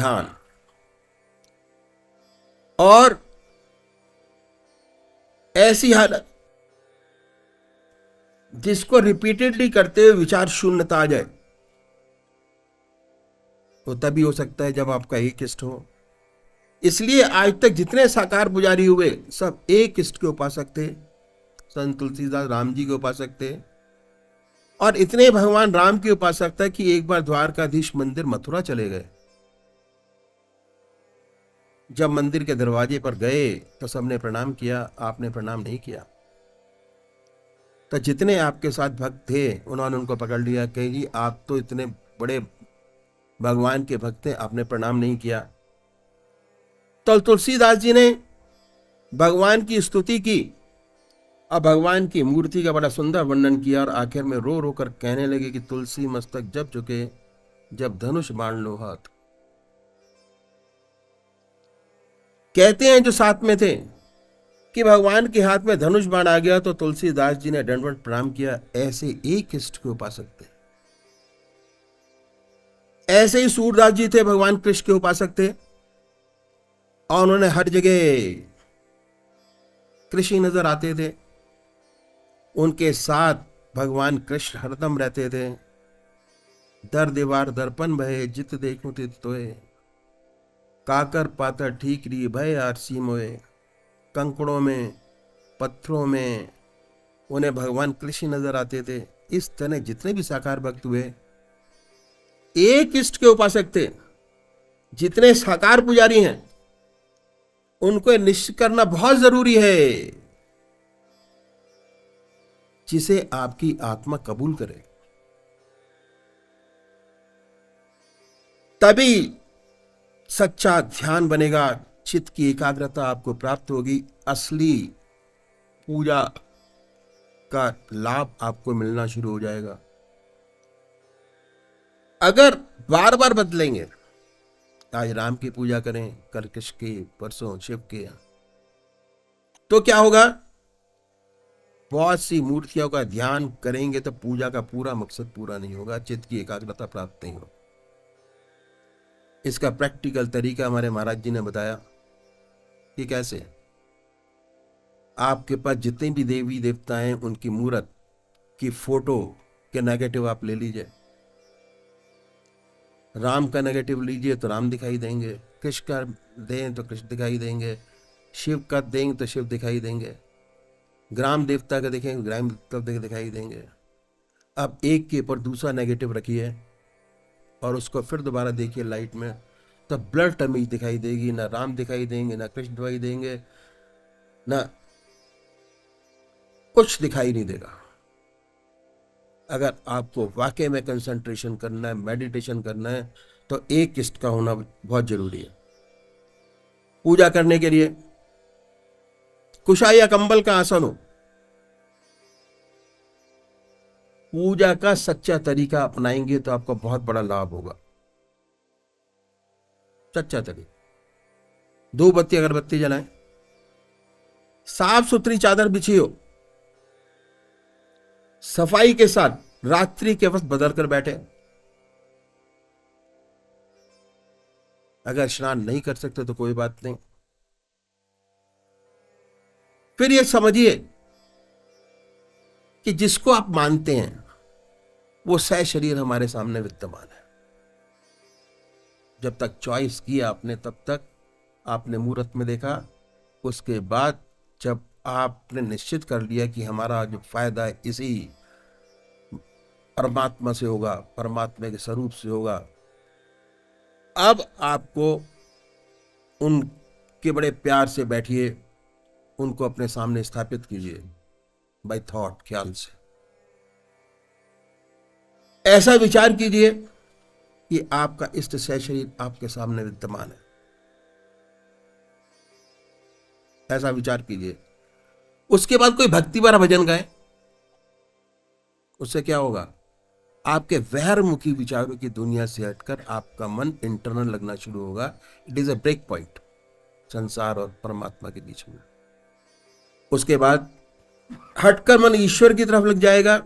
ध्यान और ऐसी हालत जिसको रिपीटेडली करते हुए विचार शून्यता आ जाए, वो तभी हो सकता है जब आपका एक इष्ट हो। इसलिए आज तक जितने साकार पुजारी हुए सब एक इष्ट के उपासक थे। संत तुलसीदास राम जी के उपासक थे और इतने भगवान राम के उपासक था कि एक बार द्वारकाधीश मंदिर मथुरा चले गए। जब मंदिर के दरवाजे पर गए तो सबने प्रणाम किया, आपने प्रणाम नहीं किया। तो जितने आपके साथ भक्त थे उन्होंने उनको पकड़ लिया कि जी आप तो इतने बड़े भगवान के भक्त हैं, आपने प्रणाम नहीं किया। तो तुलसीदास जी ने भगवान की स्तुति की और भगवान की मूर्ति का बड़ा सुंदर वर्णन किया और आखिर में रो रो कर कहने लगे कि तुलसी मस्तक जब झुके जब धनुष बाण लो हाथ। कहते हैं जो साथ में थे कि भगवान के हाथ में धनुष बाण आ गया तो तुलसीदास जी ने दंडवत प्रणाम किया। ऐसे एक इष्ट के उपासक थे। ऐसे ही सूरदास जी थे, भगवान कृष्ण के उपासक थे और उन्होंने हर जगह कृष्ण नजर आते थे। उनके साथ भगवान कृष्ण हरदम रहते थे। दर दीवार दर्पण भये जित देखूं तित तोय, काकर पातर ठीक री भय आरसी मोए। कंकड़ों में पत्थरों में उन्हें भगवान कृष्ण नजर आते थे। इस तरह जितने भी साकार भक्त हुए एक इष्ट के उपासक थे। जितने साकार पुजारी हैं उनको निश्चय करना बहुत जरूरी है जिसे आपकी आत्मा कबूल करे, तभी सच्चा ध्यान बनेगा, चित्त की एकाग्रता आपको प्राप्त होगी, असली पूजा का लाभ आपको मिलना शुरू हो जाएगा। अगर बार बार बदलेंगे, आज राम की पूजा करें, कल कृष्ण की, परसों शिव के, तो क्या होगा? बहुत सी मूर्तियों का ध्यान करेंगे तो पूजा का पूरा मकसद पूरा नहीं होगा, चित्त की एकाग्रता प्राप्त नहीं होगी। इसका प्रैक्टिकल तरीका हमारे महाराज जी ने बताया कि कैसे। आपके पास जितने भी देवी देवता हैं उनकी मूर्त की फोटो के नेगेटिव आप ले लीजिए। राम का नेगेटिव लीजिए तो राम दिखाई देंगे, कृष्ण का दें तो कृष्ण दिखाई देंगे, शिव का देंगे तो शिव दिखाई देंगे, ग्राम देवता का देखेंगे ग्राम देवता दिखाई देंगे। अब एक के ऊपर दूसरा नेगेटिव रखिए और उसको फिर दोबारा देखिए लाइट में, तो ब्लड इमेज दिखाई देगी। ना राम दिखाई देंगे, ना कृष्ण दिखाई देंगे, ना कुछ दिखाई नहीं देगा। अगर आपको वाकई में कंसंट्रेशन करना है, मेडिटेशन करना है, तो एक इष्ट का होना बहुत जरूरी है। पूजा करने के लिए कुशा या कंबल का आसन हो, पूजा का सच्चा तरीका अपनाएंगे तो आपको बहुत बड़ा लाभ होगा। सच्चा तरीका, दो बत्ती अगरबत्ती जलाएं, साफ सुथरी चादर बिछी हो, सफाई के साथ रात्रि के वक्त बदल कर बैठे। अगर स्नान नहीं कर सकते तो कोई बात नहीं। फिर ये समझिए कि जिसको आप मानते हैं वो सह शरीर हमारे सामने विद्यमान है। जब तक चॉइस किया आपने तब तक आपने मूर्त में देखा। उसके बाद जब आपने निश्चित कर लिया कि हमारा जो फायदा है इसी परमात्मा से होगा, परमात्मा के स्वरूप से होगा, अब आपको उनके बड़े प्यार से बैठिए, उनको अपने सामने स्थापित कीजिए बाय थॉट, ख्याल से। ऐसा विचार कीजिए कि आपका इष्ट सह शरीर आपके सामने विद्यमान है। ऐसा विचार कीजिए। उसके बाद कोई भक्ति भरा भजन गाए, उससे क्या होगा? आपके वहरमुखी विचारों की दुनिया से हटकर आपका मन इंटरनल लगना शुरू होगा। It is a break point संसार और परमात्मा के बीच में। उसके बाद हटकर मन ईश्वर की तरफ लग जाएगा।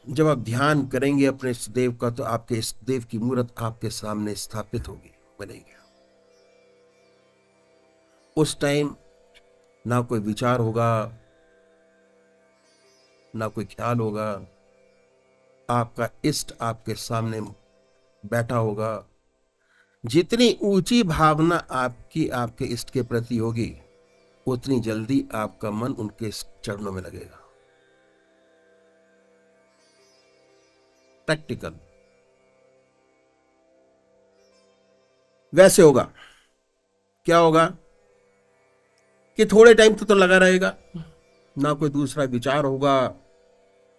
जब आप ध्यान करेंगे अपने इष्ट देव का, तो आपके इष्ट देव की मूर्त आपके सामने स्थापित होगी, बनेगी। उस टाइम ना कोई विचार होगा, ना कोई ख्याल होगा, आपका इष्ट आपके सामने बैठा होगा। जितनी ऊंची भावना आपकी आपके इष्ट के प्रति होगी, उतनी जल्दी आपका मन उनके चरणों में लगेगा। प्रैक्टिकल वैसे होगा। क्या होगा कि थोड़े टाइम तो लगा रहेगा, ना कोई दूसरा विचार होगा,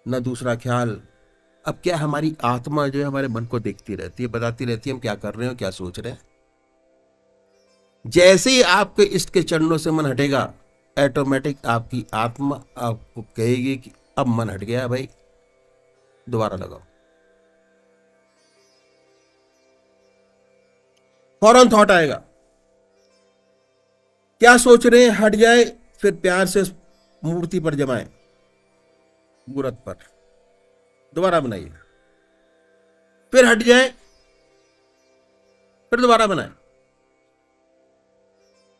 ना दूसरा ख्याल। अब क्या, हमारी आत्मा जो है हमारे मन को देखती रहती है, बताती रहती है हम क्या कर रहे हो, क्या सोच रहे हैं। जैसे ही आपके इष्ट के चरणों से मन हटेगा, ऑटोमेटिक आपकी आत्मा आपको कहेगी कि अब मन हट गया भाई, दोबारा लगाओ। फौरन थॉट आएगा, क्या सोच रहे हैं हट जाए, फिर प्यार से उस मूर्ति पर जमाएं, मूर्त पर दोबारा बनाइए, फिर हट जाए, फिर दोबारा बनाए।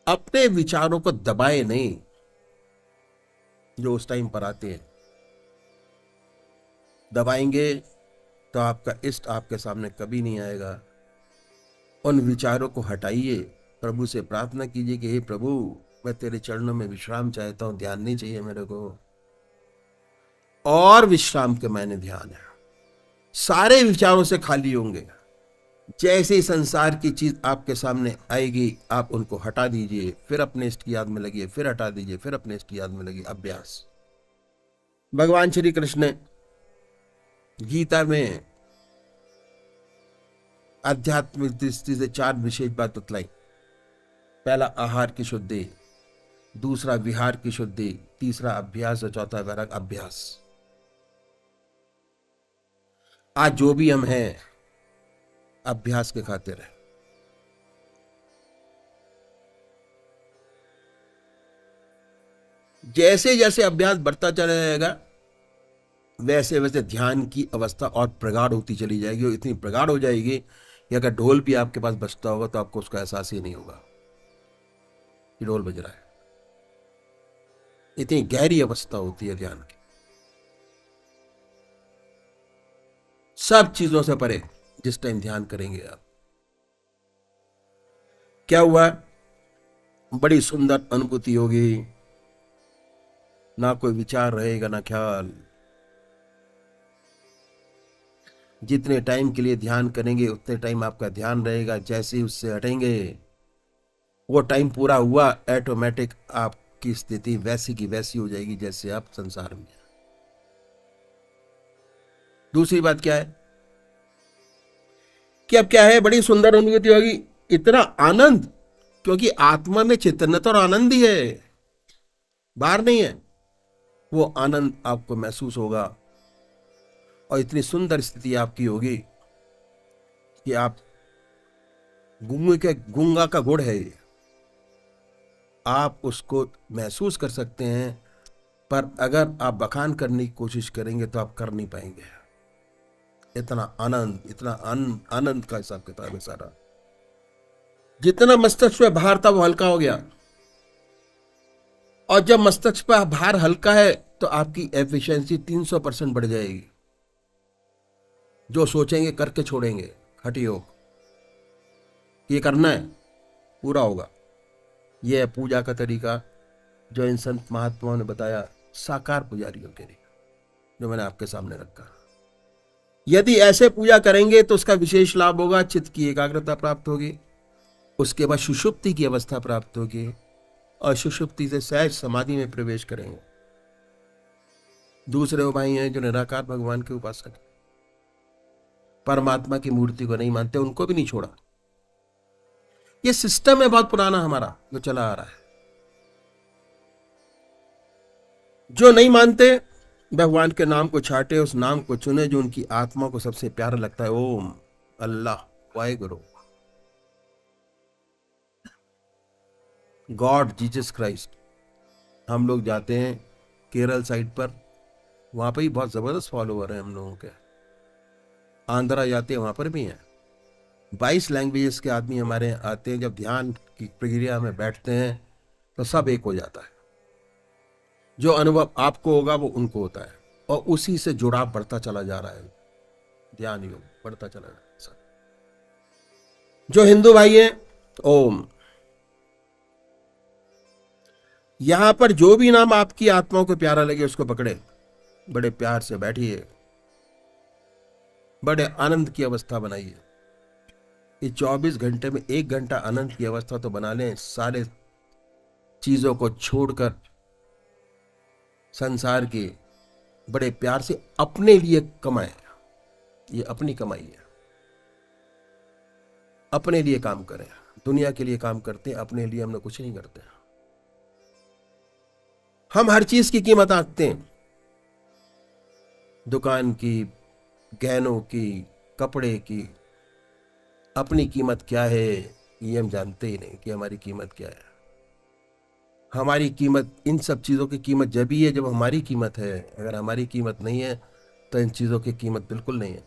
अपने विचारों को दबाए नहीं जो उस टाइम पर आते हैं। दबाएंगे तो आपका इष्ट आपके सामने कभी नहीं आएगा। उन विचारों को हटाइए, प्रभु से प्रार्थना कीजिए कि हे प्रभु, मैं तेरे चरणों में विश्राम चाहता हूं, ध्यान नहीं चाहिए मेरे को। और विश्राम के मायने ध्यान है। सारे विचारों से खाली होंगे। जैसे ही संसार की चीज आपके सामने आएगी, आप उनको हटा दीजिए, फिर अपने इष्ट की याद में लगिए, फिर हटा दीजिए, फिर अपने इष्ट की याद में लगिए। अभ्यास। भगवान श्री कृष्ण ने गीता में आध्यात्मिक दृष्टि से 4 विशेष बात बतलाई। पहला आहार की शुद्धि, दूसरा विहार की शुद्धि, तीसरा अभ्यास और चौथा वैराग अभ्यास। आज जो भी हम हैं अभ्यास के खातिर है। जैसे जैसे अभ्यास बढ़ता चला जाएगा, वैसे वैसे ध्यान की अवस्था और प्रगाढ़ होती चली जाएगी, और इतनी प्रगाढ़ हो जाएगी कि अगर ढोल भी आपके पास बजता होगा तो आपको उसका एहसास ही नहीं होगा कि ढोल बज रहा है। इतनी गहरी अवस्था होती है ध्यान की। सब चीजों से परे जिस टाइम ध्यान करेंगे आप, क्या हुआ, बड़ी सुंदर अनुभूति होगी। ना कोई विचार रहेगा, ना ख्याल। जितने टाइम के लिए ध्यान करेंगे उतने टाइम आपका ध्यान रहेगा। जैसे ही उससे हटेंगे, वो टाइम पूरा हुआ, ऑटोमेटिक आपकी स्थिति वैसी की वैसी हो जाएगी जैसे आप संसार में। दूसरी बात क्या है कि अब क्या है, बड़ी सुंदर अनुभूति होगी, इतना आनंद, क्योंकि आत्मा में चैतन्यता और आनंद ही है, बाहर नहीं है। वो आनंद आपको महसूस होगा, और इतनी सुंदर स्थिति आपकी होगी कि आप गूंगा का गुड़ है, आप उसको महसूस कर सकते हैं, पर अगर आप बखान करने की कोशिश करेंगे तो आप कर नहीं पाएंगे। इतना आनंद, इतना आनंद का हिसाब किताब है सारा। जितना मस्तिष्क पे भार था वो हल्का हो गया, और जब मस्तिष्क पे भार हल्का है तो आपकी एफिशिएंसी 300% बढ़ जाएगी। जो सोचेंगे करके छोड़ेंगे, हटियो, ये करना है, पूरा होगा। यह है पूजा का तरीका जो इन संत महात्माओं ने बताया, साकार पुजारियों के लिए, जो मैंने आपके सामने रखा। यदि ऐसे पूजा करेंगे तो उसका विशेष लाभ होगा। चित्त की एकाग्रता प्राप्त होगी, उसके बाद सुषुप्ति की अवस्था प्राप्त होगी, और सुषुप्ति से सहज समाधि में प्रवेश करेंगे। दूसरे उपाय हैं जो निराकार भगवान के उपासक, परमात्मा की मूर्ति को नहीं मानते, उनको भी नहीं छोड़ा। ये सिस्टम है बहुत पुराना हमारा जो चला आ रहा है। जो नहीं मानते, भगवान के नाम को छाटे, उस नाम को चुने जो उनकी आत्मा को सबसे प्यारा लगता है। ओम, अल्लाह, वाहेगुरु, गॉड, जीसस क्राइस्ट। हम लोग जाते हैं केरल साइड पर, वहां पर ही बहुत जबरदस्त फॉलोवर है हम लोगों के। आंध्रा जाते हैं, वहां पर भी हैं। 22 लैंग्वेजेस के आदमी हमारे यहाँ आते हैं। जब ध्यान की प्रक्रिया में बैठते हैं तो सब एक हो जाता है। जो अनुभव आपको होगा वो उनको होता है, और उसी से जुड़ाव बढ़ता चला जा रहा है, ध्यान योग बढ़ता चला जा रहा है। जो हिंदू भाई है, ओम। यहां पर जो भी नाम आपकी आत्माओं को प्यारा लगे उसको पकड़े, बड़े प्यार से बैठिए, बड़े आनंद की अवस्था बनाइए। ये 24 घंटे में 1 घंटा आनंद की अवस्था तो बना लें। सारे चीजों को छोड़कर संसार के बड़े प्यार से अपने लिए कमाएं। ये अपनी कमाई है, अपने लिए काम करें। दुनिया के लिए काम करते हैं, अपने लिए हम लोग कुछ नहीं करते। हम हर चीज की कीमत आंकते हैं, दुकान की, गहनों की, कपड़े की। अपनी कीमत क्या है ये हम जानते ही नहीं कि हमारी कीमत क्या है। हमारी कीमत, इन सब चीजों की कीमत जब ही है जब हमारी कीमत है। अगर हमारी कीमत नहीं है तो इन चीजों की कीमत बिल्कुल नहीं है।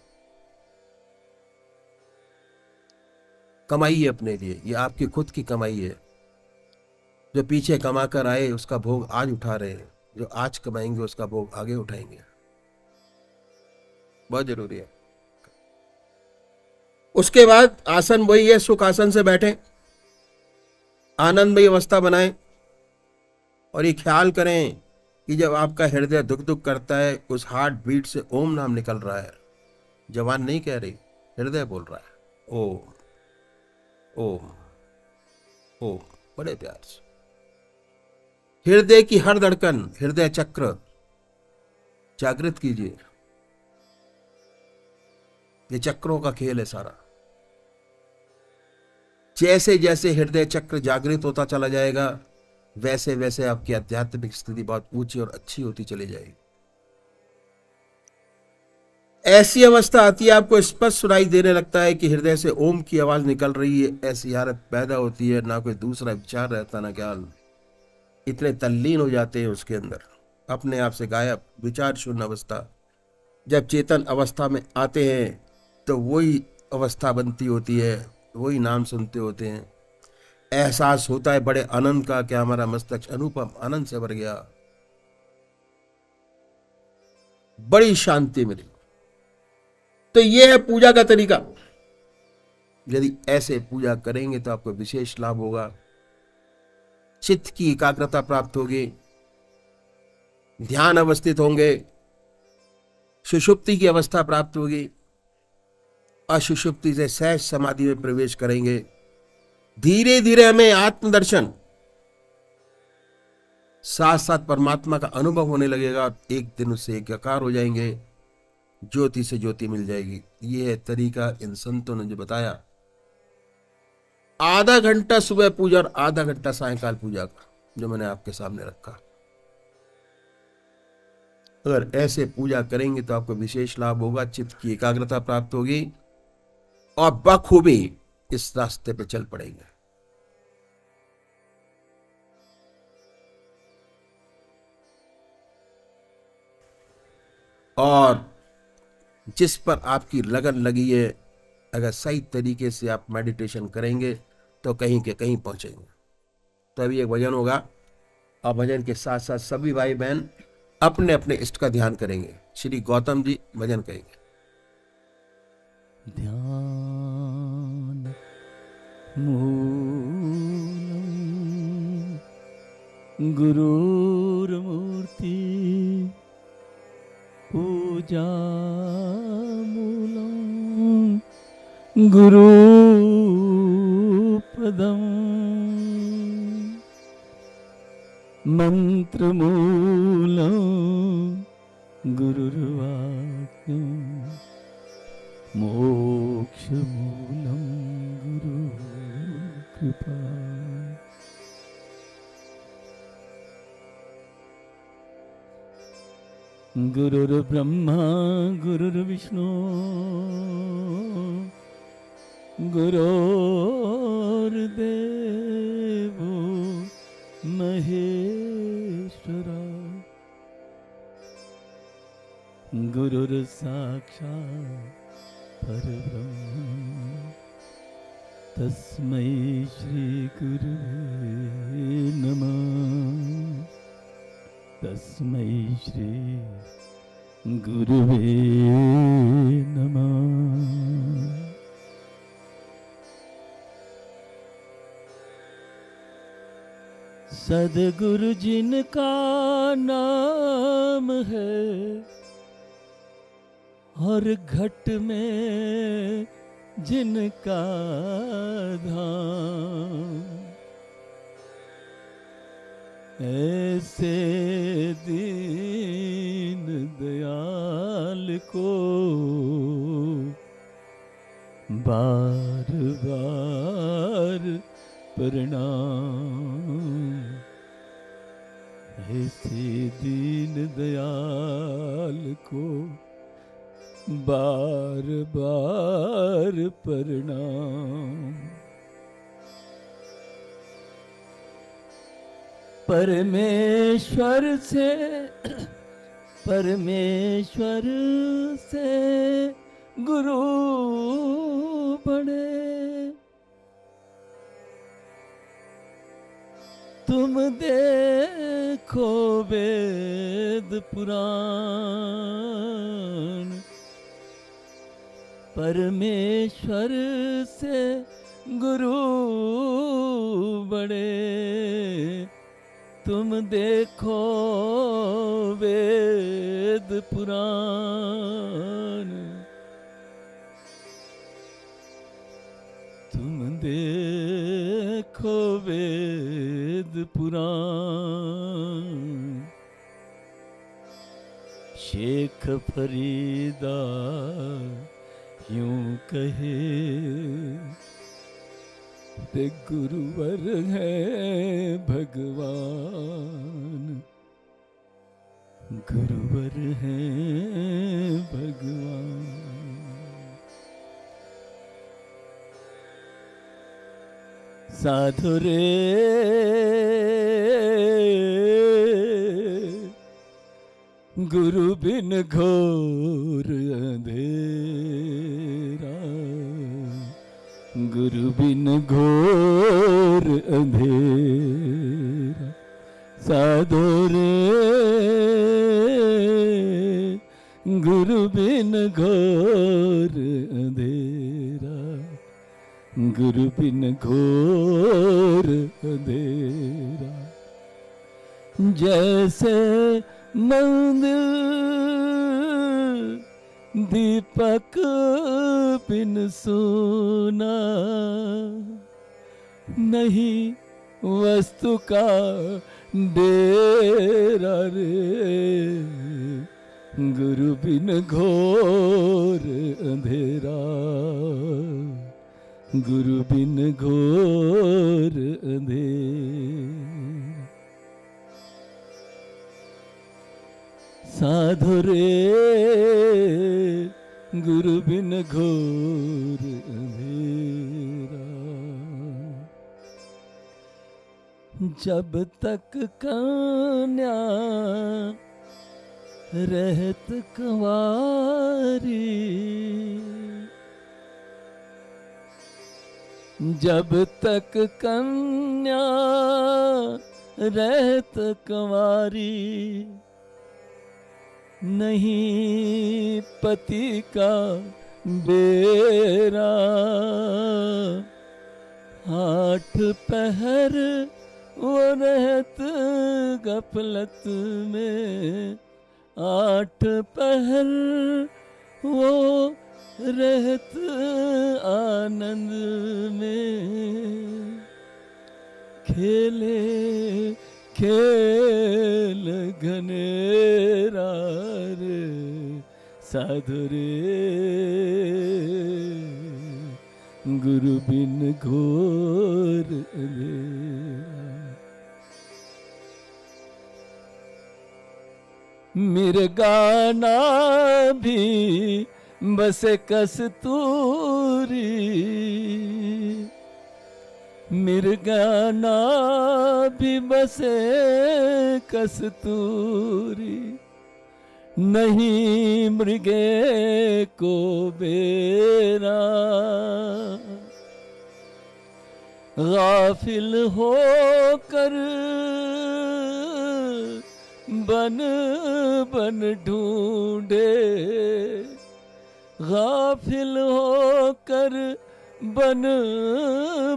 कमाई है अपने लिए, ये आपकी खुद की कमाई है। जो पीछे कमा कर आए उसका भोग आज उठा रहे हैं, जो आज कमाएंगे उसका भोग आगे उठाएंगे। बहुत जरूरी है। उसके बाद आसन वही है, सुख आसन से बैठे, आनंदमयी अवस्था बनाएं, और ये ख्याल करें कि जब आपका हृदय दुख दुख करता है, उस हार्ट बीट से ओम नाम निकल रहा है। जवान नहीं कह रही, हृदय बोल रहा है, ओम ओम ओम, बड़े प्यार से। हृदय की हर धड़कन, हृदय चक्र जागृत कीजिए। ये चक्रों का खेल है सारा। जैसे जैसे हृदय चक्र जागृत होता चला जाएगा, वैसे वैसे आपकी आध्यात्मिक स्थिति बहुत ऊंची और अच्छी होती चली जाएगी। ऐसी अवस्था आती है, आपको स्पष्ट सुनाई देने लगता है कि हृदय से ओम की आवाज निकल रही है। ऐसी हालत पैदा होती है, ना कोई दूसरा विचार रहता ना ख्याल। इतने तल्लीन हो जाते हैं उसके अंदर, अपने आप से गायब, विचार शून्य अवस्था। जब चेतन अवस्था में आते हैं तो वही अवस्था बनती होती है, वही नाम सुनते होते हैं। एहसास होता है बड़े आनंद का, क्या हमारा मस्तक अनुपम आनंद से भर गया, बड़ी शांति मिली। तो यह है पूजा का तरीका। यदि ऐसे पूजा करेंगे तो आपको विशेष लाभ होगा। चित्त की एकाग्रता प्राप्त होगी, ध्यान अवस्थित होंगे, सुषुप्ति की अवस्था प्राप्त होगी, असुषुप्ति से सहज समाधि में प्रवेश करेंगे। धीरे धीरे हमें आत्मदर्शन, साथ साथ परमात्मा का अनुभव होने लगेगा। एक दिन उससे एकाकार हो जाएंगे, ज्योति से ज्योति मिल जाएगी। यह है तरीका इन संतों ने जो बताया। आधा घंटा सुबह पूजा और आधा घंटा सायंकाल पूजा का जो मैंने आपके सामने रखा। अगर ऐसे पूजा करेंगे तो आपको विशेष लाभ होगा, चित्त की एकाग्रता प्राप्त होगी और बखूबी इस रास्ते पे चल पड़ेंगे। और जिस पर आपकी लगन लगी है, अगर सही तरीके से आप मेडिटेशन करेंगे तो कहीं के कहीं पहुंचेंगे। तो अभी एक भजन होगा, और भजन के साथ साथ सभी भाई बहन अपने अपने इष्ट का ध्यान करेंगे। श्री गौतम जी भजन कहेंगे। ध्यान मूलम गुरुर्मूर्ति पूजा मूलम गुरुपदम मंत्रमूलम गुरुर्वाक्यम मोक्षमूलम गुरु कृपा। गुरुर्ब्रह्मा गुरुर्विष्णु गुरुर्देवो महेश्वरा गुरुर्साक्षात् परब्रह्म तस्मै श्री गुरुवे नमः। तस्मै श्री गुरुवे नमः। सदगुरु जिनका नाम है और घट में जिनका धाम, ऐसे दीन दयाल को बार बार प्रणाम। ऐसे दीन दयाल को बार बार प्रणाम। परमेश्वर से गुरु बने, तुम देखो वेद पुराण। परमेश्वर से गुरु बड़े, तुम देखो वेद पुराण। तुम देखो वेद पुराण। शेख फरीदा यूं कहे, ते गुरुवर है भगवान। गुरुवर है भगवान। साधु रे गुरु बिन घोर अंधेरा। गुरु बिन घोर अंधेरा। साधु रे गुरु बिन घोर अंधेरा। गुरु बिन घोर अंधेरा। जैसे मंदिर दीपक बिन सोना, नहीं वस्तु का डेरा रे। गुरु बिन घोर अंधेरा। गुरु बिन घोर अंधेरा। साधु रे गुरु बिन घोर अंधेरा। जब तक कन्या रहत कंवारी, जब तक कन्या रहत कंवारी, नहीं पति का बेरा। 8 पहर वो रहत गफलत में। 8 पहर वो रहत आनंद में। खेले खेल घनेरा रे। साधु रे गुरु बिन घोर अंधेरा। मिर्गाना भी बसे कस्तूरी। मिर्गाना भी बसे कस्तूरी। नहीं मृगे को बेरा। गाफिल हो कर बन बन ढूंढे, गाफिल हो कर बन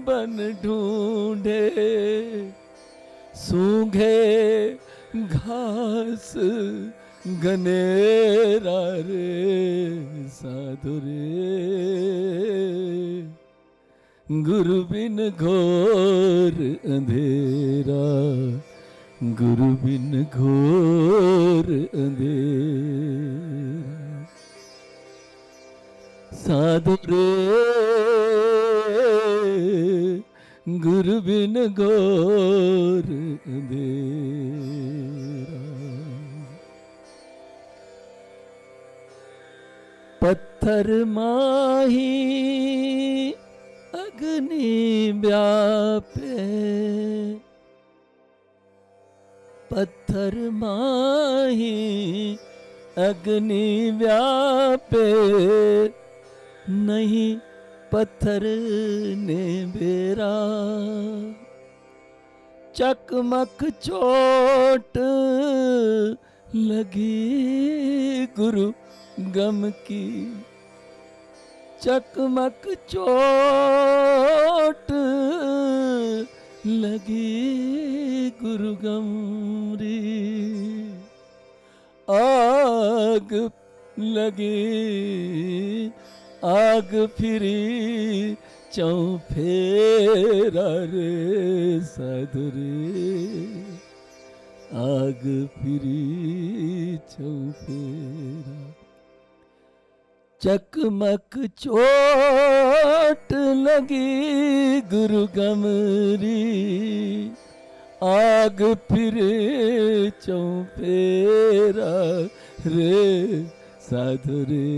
बन ढूंढे, सूंघे घास गनेरा रे साधु रे, गुरु बिन घोर अंधेरा, गुरु बिन घोर अंधेरा, साधु रे गुरु बिन घोर अंधेरा। पत्थर माही अग्नि व्यापे, पत्थर माही अग्नि व्यापे, नहीं पत्थर ने बेरा, चकमक चोट लगी गुरु गम की, चकमक चोट लगी गुरु गमरी, आग लगी आग फिरी चौफेरा रे साधु रे, आग फिरी चौफेरा, चकमक चोट लगी गुरु गमरी, आग फिरे चौफेरा रे साधु रे,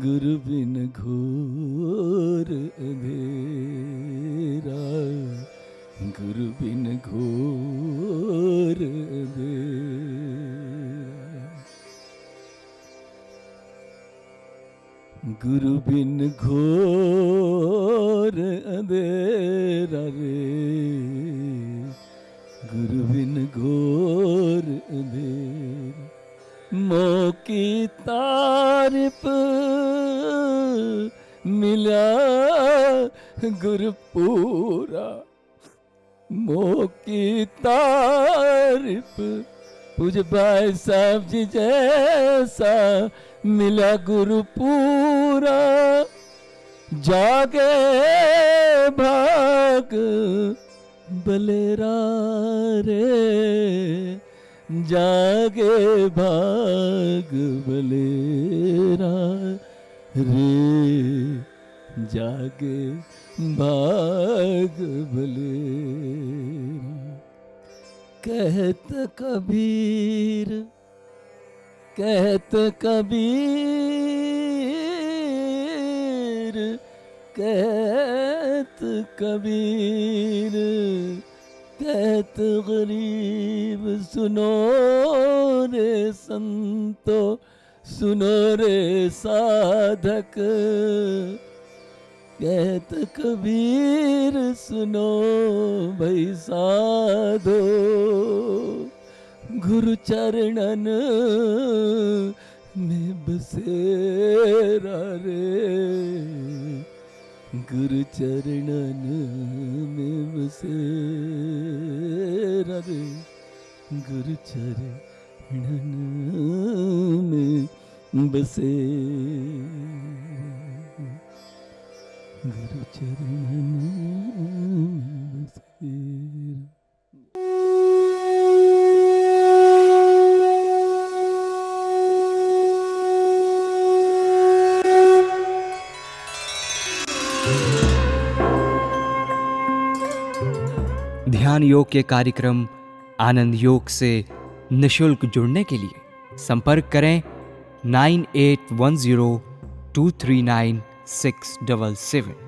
गुरु बिन घोर अंधेरा, गुरु बिन घोर अंधेरा, गुरु बिन घोर अंधेरा रे, गुरु बिन घोर अंधेरा, मोह की तारीफ मिला गुरपुरा, मोह की तारीफ पूज भाई साहब जी जैसा मिला गुरपुरा, जागे भाग बलेरा रे, जागे भाग बलेरा रे, जागे भाग बलेरा, कहत कबीर कहत कबीर, कहत कबीर, कहत गरीब सुनो रे संतो, सुनो रे साधक, कहत कबीर सुनो भाई साधो, गुरु चरणन में बसेरा रे, गुरु चरणन में बसेरा रे, गुरु चरणन में बसेरा, गुरु चरणन में बसेरा। ध्यान योग के कार्यक्रम आनंद योग से निशुल्क जुड़ने के लिए संपर्क करें 9810239677।